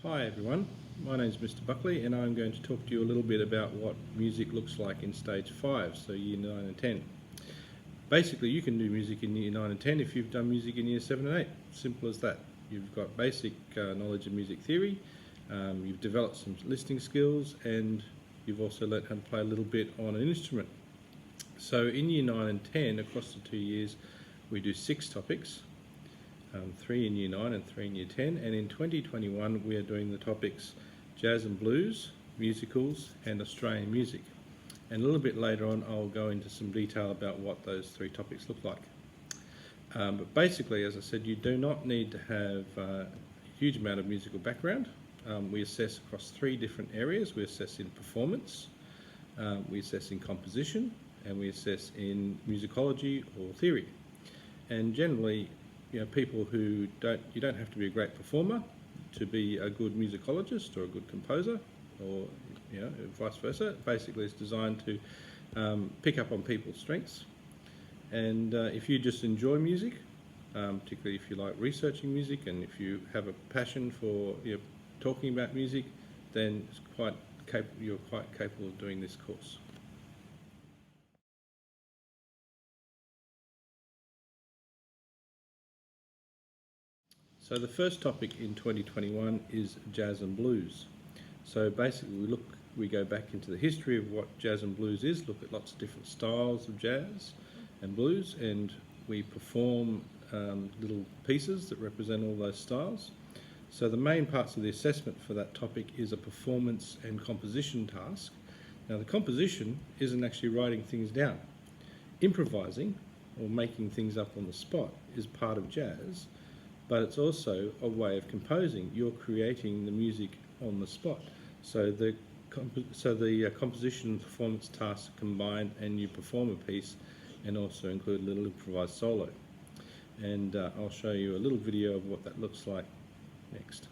Hi everyone, my name is Mr. Buckley and I'm going to talk to you a little bit about what music looks like in stage 5, so year 9 and 10. Basically you can do music in year 9 and 10 if you've done music in year 7 and 8, simple as that. You've got basic knowledge of music theory, you've developed some listening skills, and you've also learnt how to play a little bit on an instrument. So in year 9 and 10, across the 2 years, we do 6 topics. 3 in year 9 and 3 in year 10, and in 2021 we are doing the topics jazz and blues, musicals and Australian music. And a little bit later on I'll go into some detail about what those 3 topics look like. But basically, as I said, you do not need to have a huge amount of musical background. We assess across 3 different areas. We assess in performance, we assess in composition, and we assess in musicology or theory. And generally, people who you don't have to be a great performer to be a good musicologist or a good composer, or vice versa. Basically, it's designed to pick up on people's strengths. And if you just enjoy music, particularly if you like researching music and if you have a passion for talking about music, then you're quite capable of doing this course. So the first topic in 2021 is jazz and blues. So basically we go back into the history of what jazz and blues is, look at lots of different styles of jazz and blues, and we perform little pieces that represent all those styles. So the main parts of the assessment for that topic is a performance and composition task. Now the composition isn't actually writing things down. Improvising or making things up on the spot is part of jazz, but it's also a way of composing. You're creating the music on the spot. So the composition and performance tasks combine, and you perform a piece and also include a little improvised solo. And I'll show you a little video of what that looks like next.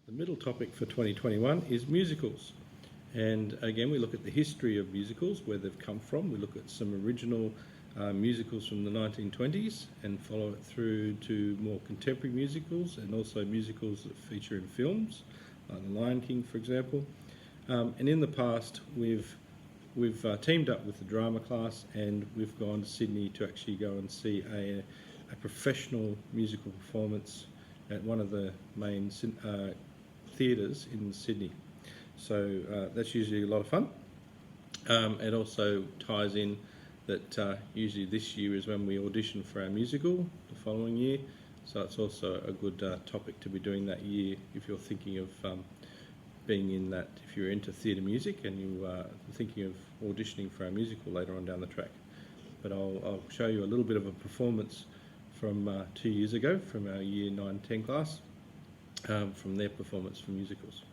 The middle topic for 2021 is musicals. And again, we look at the history of musicals, where they've come from. We look at some original musicals from the 1920s and follow it through to more contemporary musicals, and also musicals that feature in films, like The Lion King, for example. And in the past, we've teamed up with the drama class, and we've gone to Sydney to actually go and see a professional musical performance at one of the main theatres in Sydney. So that's usually a lot of fun. It also ties in that usually this year is when we audition for our musical the following year, so it's also a good topic to be doing that year if you're thinking of being in that, if you're into theatre music and you are thinking of auditioning for our musical later on down the track. But I'll show you a little bit of a performance from 2 years ago from our year 9-10 class, from their performance for musicals.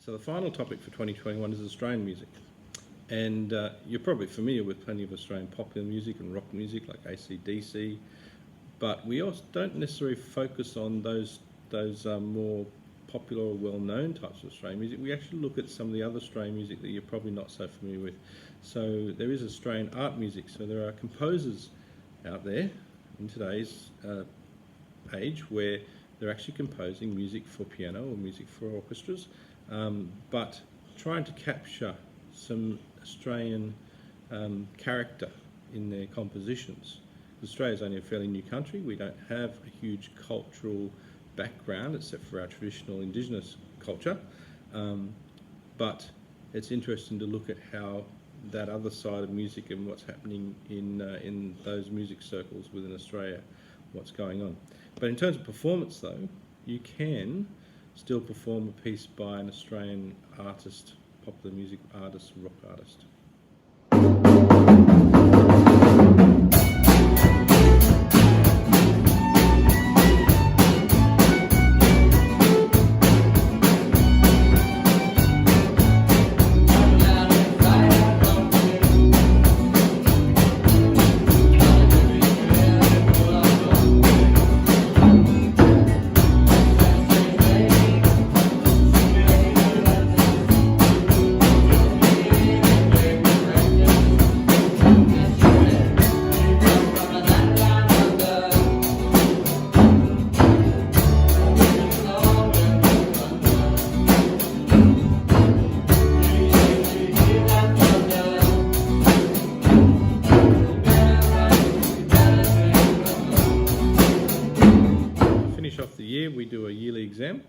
So the final topic for 2021 is Australian music. And you're probably familiar with plenty of Australian popular music and rock music like AC/DC, but we also don't necessarily focus on those more popular or well-known types of Australian music. We actually look at some of the other Australian music that you're probably not so familiar with. So there is Australian art music. So there are composers out there in today's age where they're actually composing music for piano or music for orchestras, but trying to capture some Australian character in their compositions. Australia is only a fairly new country. We don't have a huge cultural background except for our traditional Indigenous culture, but it's interesting to look at how that other side of music and what's happening in those music circles within Australia, what's going on. But in terms of performance though, you can still perform a piece by an Australian artist, popular music artist, rock artist. Off the year, we do a yearly exam,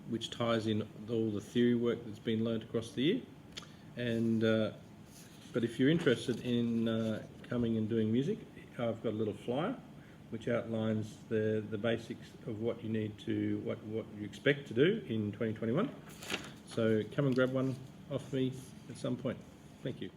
which ties in all the theory work that's been learnt across the year. And but if you're interested in coming and doing music, I've got a little flyer which outlines the basics of what you need to, what you expect to do in 2021. So come and grab one off me at some point. Thank you.